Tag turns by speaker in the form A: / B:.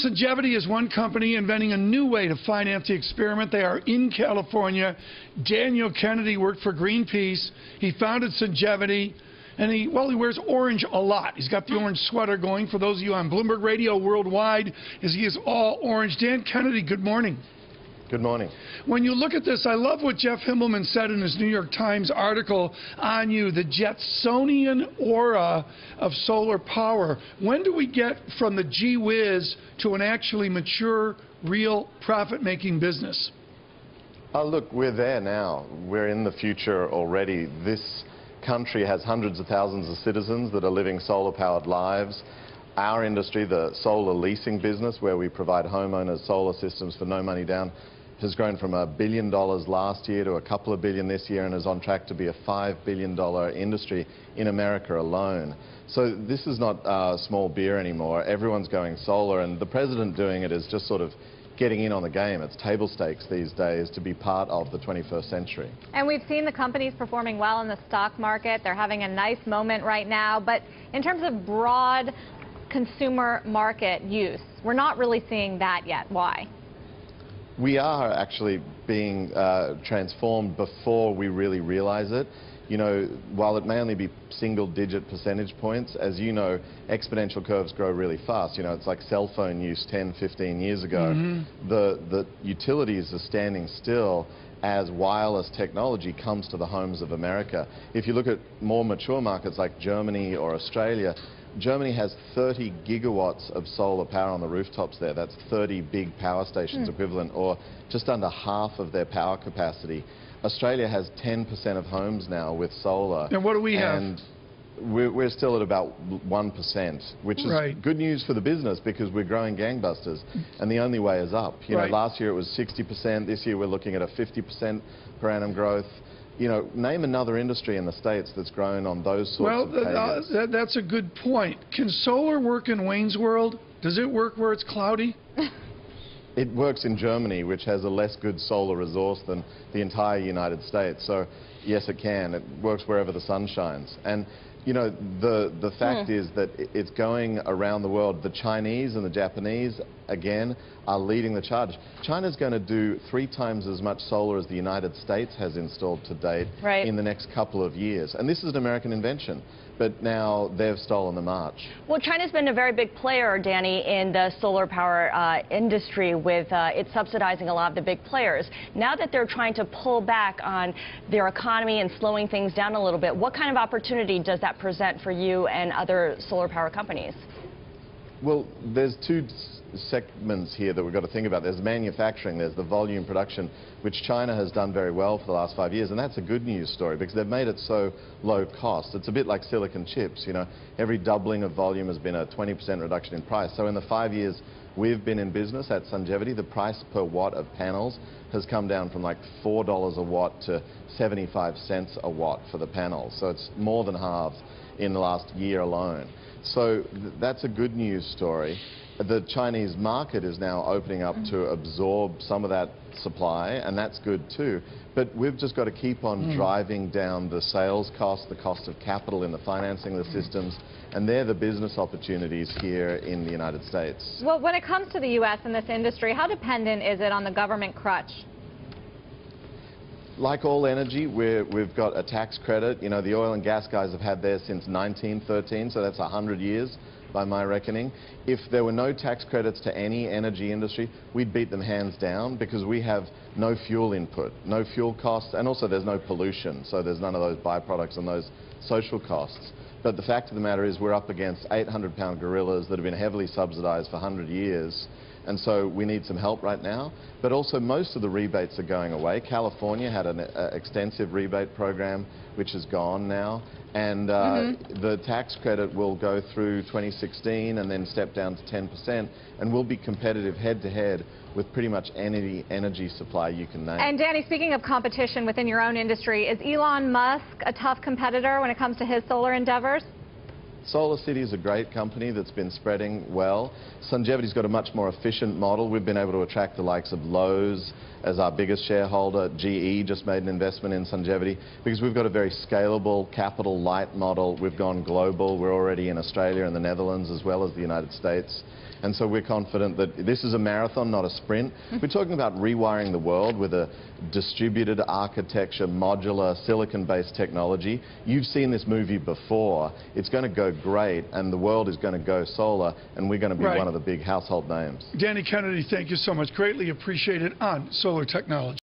A: Sungevity is one company inventing a new way to finance the experiment. They are in California. Daniel Kennedy worked for Greenpeace. He founded Sungevity, and he wears orange a lot. He's got the orange sweater going. For those of you on Bloomberg Radio worldwide, he is all orange. Dan Kennedy, good morning.
B: Good morning.
A: When you look at this, I love what Jeff Himmelman said in his New York Times article on you, the Jetsonian aura of solar power. When do we get from the gee whiz to an actually mature, real profit-making business?
B: Look, we're there now. We're in the future already. This country has hundreds of thousands of citizens that are living solar-powered lives. Our industry, the solar leasing business, where we provide homeowners solar systems for no money down, has grown from $1 billion last year to a couple of billion this year and is on track to be a $5 billion industry in America alone. So this is not small beer anymore. Everyone's going solar, and the president doing it is just sort of getting in on the game. It's table stakes these days to be part of the 21st century.
C: And we've seen the companies performing well in the stock market. They're having a nice moment right now. But in terms of broad consumer market use, we're not really seeing that yet. Why?
B: We are actually being transformed before we really realize it. You know, while it may only be single-digit percentage points, as you know, exponential curves grow really fast. You know, it's like cell phone use 10, 15 years ago. The utilities are standing still as wireless technology comes to the homes of America. If you look at more mature markets like Germany or Australia, Germany has 30 gigawatts of solar power on the rooftops there. That's 30 big power stations equivalent, or just under half of their power capacity. Australia has 10% of homes now with solar.
A: And what do we have?
B: And we're still at about 1%, which is good news for the business because we're growing gangbusters, and the only way is up. You know, last year it was 60%. This year we're looking at a 50% per annum growth. You know, name another industry in the States that's grown on those sorts of pages.
A: Well, that's a good point. Can solar work in Wayne's World? Does it work where it's cloudy?
B: It works in Germany, which has a less good solar resource than the entire United States. So, yes, it can. It works wherever the sun shines. And, you know, the fact is that it's going around the world. The Chinese and the Japanese, again, are leading the charge. China's going to do 3 times as much solar as the United States has installed to date in the next couple of years. And this is an American invention, but now they've stolen the march.
D: Well, China's been a very big player, Danny, in the solar power industry with it subsidizing a lot of the big players. Now that they're trying to pull back on their economy and slowing things down a little bit, what kind of opportunity does that present for you and other solar power companies?
B: Well, there's 2 segments here that we've got to think about. There's manufacturing, there's the volume production, which China has done very well for the last 5 years, and that's a good news story because they've made it so low cost. It's a bit like silicon chips, you know. Every doubling of volume has been a 20% reduction in price. So in the 5 years we've been in business at Sungevity, the price per watt of panels has come down from like $4 a watt to 75 cents a watt for the panels. So it's more than halved in the last year alone. So that's a good news story. The Chinese market is now opening up to absorb some of that supply, and that's good too. But we've just got to keep on driving down the sales cost, the cost of capital in the financing of the systems, and they're the business opportunities here in the United States.
C: Well, when it comes to the U.S. and this industry, how dependent is it on the government crutch?
B: Like all energy, we've got a tax credit. You know, the oil and gas guys have had theirs since 1913, so that's 100 years by my reckoning. If there were no tax credits to any energy industry, we'd beat them hands down because we have no fuel input, no fuel costs, and also there's no pollution, so there's none of those byproducts and those social costs. But the fact of the matter is we're up against 800-pound gorillas that have been heavily subsidized for 100 years. And so we need some help right now. But also most of the rebates are going away. California had an extensive rebate program, which is gone now. And the tax credit will go through 2016 and then step down to 10%. And we'll be competitive head-to-head with pretty much any energy supply you can name.
C: And Danny, speaking of competition within your own industry, is Elon Musk a tough competitor when it comes to his solar endeavors?
B: SolarCity is a great company that's been spreading well. Sungevity's got a much more efficient model. We've been able to attract the likes of Lowe's as our biggest shareholder. GE just made an investment in Sungevity because we've got a very scalable, capital light model. We've gone global. We're already in Australia and the Netherlands as well as the United States. And so we're confident that this is a marathon, not a sprint. We're talking about rewiring the world with a distributed architecture, modular, silicon-based technology. You've seen this movie before. It's going to go great, and the world is going to go solar, and we're going to be one of the big household names.
A: Danny Kennedy, thank you so much. Greatly appreciated on Solar Technology.